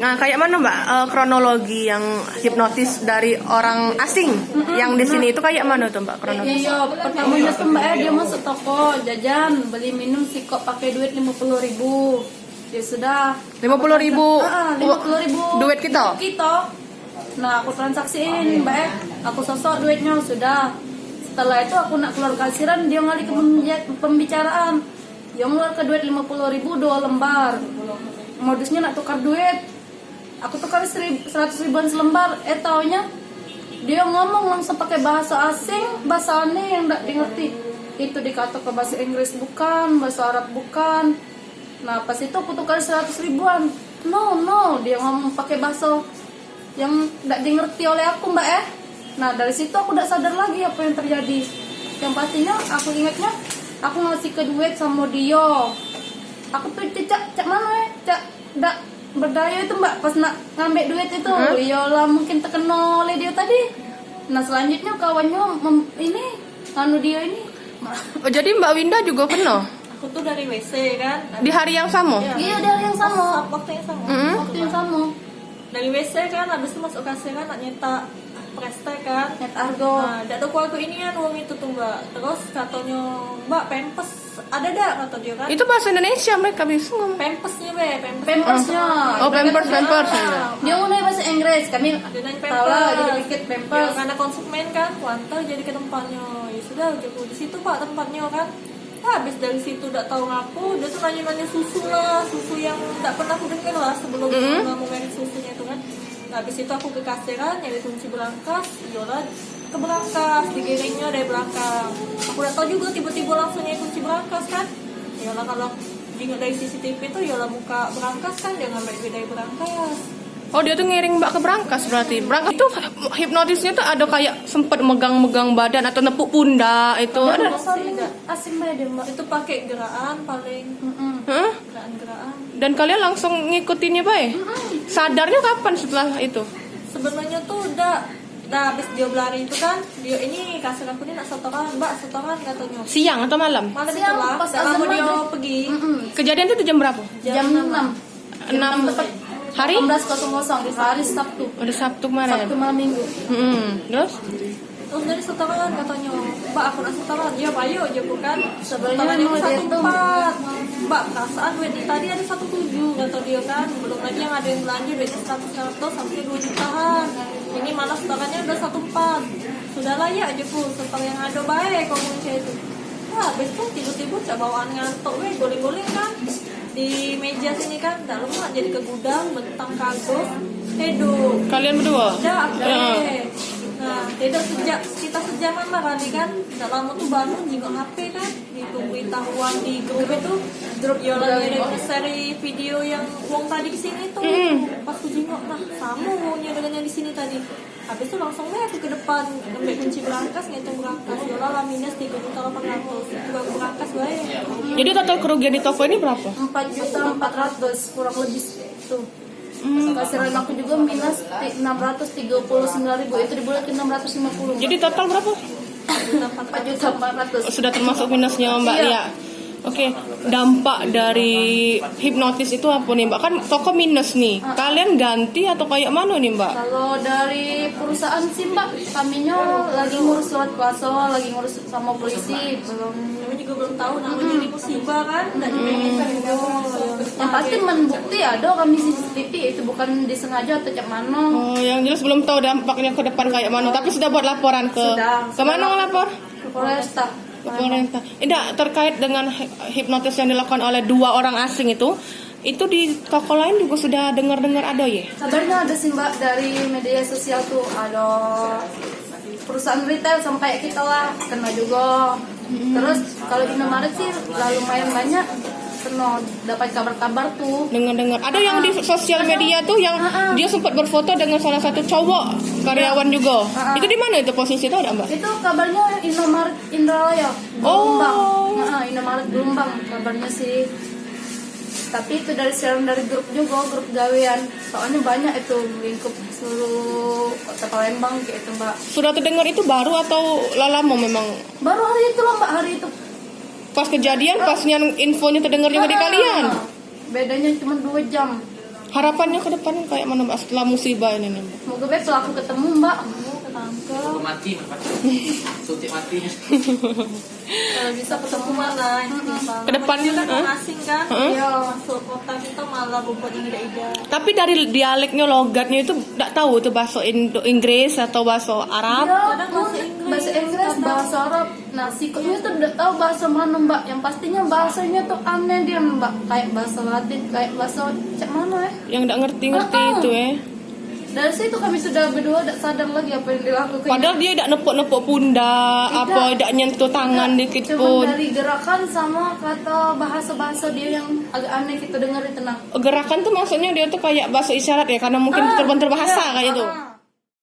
Nah, kayak mana Mbak kronologi yang hipnotis dari orang asing yang di sini itu kayak mana tuh Mbak kronologi? Iya, pertamanya tuh Mbak dia masuk toko jajan beli minum sih kok pakai duit 50.000. Ya sudah. 50.000. 50.000. Duit kita. Nah aku transaksiin Mbak, aku sosok duitnya sudah. Setelah itu aku nak keluar kasiran dia ngalih ke pembicaraan. Dia ngeluar ke duit 50.000 2 lembar. Modusnya nak tukar duit. Aku tukar 100 ribuan selembar. Taunya dia ngomong langsung pakai bahasa asing, bahasa aneh yang tidak dimengerti. Itu dikata ke bahasa Inggris bukan, bahasa Arab bukan. Nah pas itu aku tukar 100 ribuan. No, dia ngomong pakai bahasa yang tidak dimengerti oleh aku Mbak Nah dari situ aku tidak sadar lagi apa yang terjadi. Yang pastinya aku ingatnya aku ngasih ke duit sama dia. Aku tuh cak mana cak tidak berdaya itu Mbak pas nak ngambil duit itu. Iyalah mungkin terkenal oleh dia tadi. Nah selanjutnya kawannya ini anu dia ini. Oh, jadi Mbak Winda juga kena? Aku tuh dari WC kan. Di hari yang sama? Iya dari yang sama. Waktu yang sama. Waktu yang sama. Dari WC kan, habis itu masuk kasir kan, nak nyetak preste kan. Net argo. Nah, dak tahu aku ini kan uang itu tuh Mbak. Terus katanya Mbak Pampers ada dak kata dia kan. Itu bahasa Indonesia mereka bisa ngomong. Pampersnya Pampersnya. Oh, Pampers. Dia mulai bahasa Inggris, kami Dia nanya tahu lah Pampers. dikit Ya, Pampers. karena konsumen kan, kuantar jadi ke tempatnya. Ya sudah, gitu. Di situ Pak tempatnya kan. Nah, habis dari situ udah tahu ngapu, dia tuh nanya-nanya susu lah, susu yang tidak pernah aku dengar lah sebelum mau merek susunya itu kan. Nah, habis itu aku ke kasiran nyari kunci berangkas, iyalah ke berangkas, digiringnya dari belakang. Aku udah tahu juga tiba-tiba langsung nyari kunci berangkas kan. Iyalah kalau ingat dari CCTV itu iyalah muka berangkas kan, dia ngambil duit dari berangkas. Oh, dia tuh ngiring Mbak ke berangkas berarti. Berangkas itu hipnotisnya tuh ada kayak sempet megang-megang badan atau nepuk pundak itu. Ada. Asing banget dia Mbak. Itu pakai gerakan paling Hah? gerakan. Dan kalian langsung ngikutinnya Bay? Sadarnya kapan setelah itu? Sebenarnya tuh udah habis dia berlari itu kan, dia ini kasih aku ini nak setoran katanya. Siang atau malam? Malam Siang, itulah, pas dalam azan dia maghrib. pergi. Kejadian itu jam berapa? Jam 6. 6 tepat. hari? 16.00 hari Sabtu. Ada Sabtu kemarin. Sabtu malam Minggu. Terus? Terus dari setoran katanya, Mbak aku nak setoran, ya ayo aja bukan. Sebenarnya Setorannya mau dia tuh 1.4. Mbak perasaan duit tadi ada 1.7 kata dia kan, belum lagi yang ada yang belanja duitnya 100 sampai 2 jutaan. Ini malah setorannya udah 1.4. Sudahlah ya aja pun, setor yang ada baik komunikasi itu. Wah, habis tuh tiba-tiba cak bawaan ngantuk goling-goling kan di meja sini kan, tak lama jadi ke gudang bentang kagos tidur. Kalian berdua? Udah, Ya. Nah, tidur sekitar sejaman lah kali kan. Tak lama tuh bangun jenguk HP kan, ditungguin tahuan di grup itu. Grup Yola dari seri video yang uang tadi kesini tuh. Pas aku jenguk, nah sama uangnya dengan yang di sini tadi. Habis itu langsung aku ke depan ngambil kunci berangkas, ngitung berangkas. Yola lah minus 3.800.000. Juga berangkas baik. Jadi total kerugian di toko ini berapa? 4.400.000 kurang lebih itu. Kasiran aku juga minus 639.000 itu dibulatin 650. Jadi total berapa? 4.400.000. Sudah termasuk minusnya Mbak Iya. Lia. Oke, dampak dari hipnotis itu apa nih Mbak? Kan toko minus nih. Kalian ganti atau kayak mana nih Mbak? Kalau dari perusahaan sih Mbak, kaminya lagi ngurus surat kuasa, lagi ngurus sama polisi, belum. Kami juga belum tahu namanya ini musibah kan, nggak dipengen juga. Yang pasti membukti ada kami CCTV itu bukan disengaja atau cak mana. Oh, yang jelas belum tahu dampaknya ke depan kayak mana. Tapi sudah buat laporan ke mana ngelapor? Polresta. Ke Polresta. Tidak terkait dengan hipnotis yang dilakukan oleh 2 orang asing itu di toko lain juga sudah dengar-dengar ada ya? Kabarnya ada sih Mbak dari media sosial tuh ada perusahaan retail sampai kita lah kena juga. Terus kalau Indomaret sih lumayan banyak pernah dapat kabar-kabar tuh. Dengar-dengar. Ada yang di sosial media tuh yang dia sempat berfoto dengan salah satu cowok karyawan juga. Itu di mana itu posisi itu ada Mbak? Itu kabarnya Indomaret Indralaya Gelombang. Indomaret Gelombang kabarnya sih. Tapi itu dari siaran dari grup juga, grup gawean. Soalnya banyak itu lingkup seluruh kota Palembang kayak itu Mbak. Sudah terdengar itu baru atau lama memang? Baru hari itu loh Mbak, hari itu. Pas kejadian, pas yang infonya terdengar juga di kalian. Bedanya cuma 2 jam. Harapannya ke depan kayak mana Mbak setelah musibah ini nih, Mbak? Semoga besok aku ketemu Mbak. Ketangkep. Mati, suntik matinya. Kalau bisa ketemu Mbak. Malah yang timpang. Kedepannya, Dia kan hah? orang asing kan. Hah? Iya. Masuk kota kita malah bobotnya ida-ida. Tapi dari dialeknya, logatnya itu nggak tahu itu bahasa Inggris atau bahasa Arab. Iya, Kadang bahasa Inggris, bahasa Arab. Nah, sikapnya tuh udah tahu bahasa mana Mbak. Yang pastinya bahasanya tuh aneh dia Mbak. Kayak bahasa Latin, kayak bahasa cak mana ya. Yang nggak ngerti-ngerti itu ya. Dari situ kami sudah berdua tidak sadar lagi apa yang dilakukan. Padahal dia tidak nepuk-nepuk pundak, Tidak. apa tidak nyentuh tangan dikit Cuma pun. dari gerakan sama kata bahasa-bahasa dia yang agak aneh kita dengar itu nah. Gerakan tuh maksudnya dia tuh kayak bahasa isyarat ya, karena mungkin terbahasa kayak itu.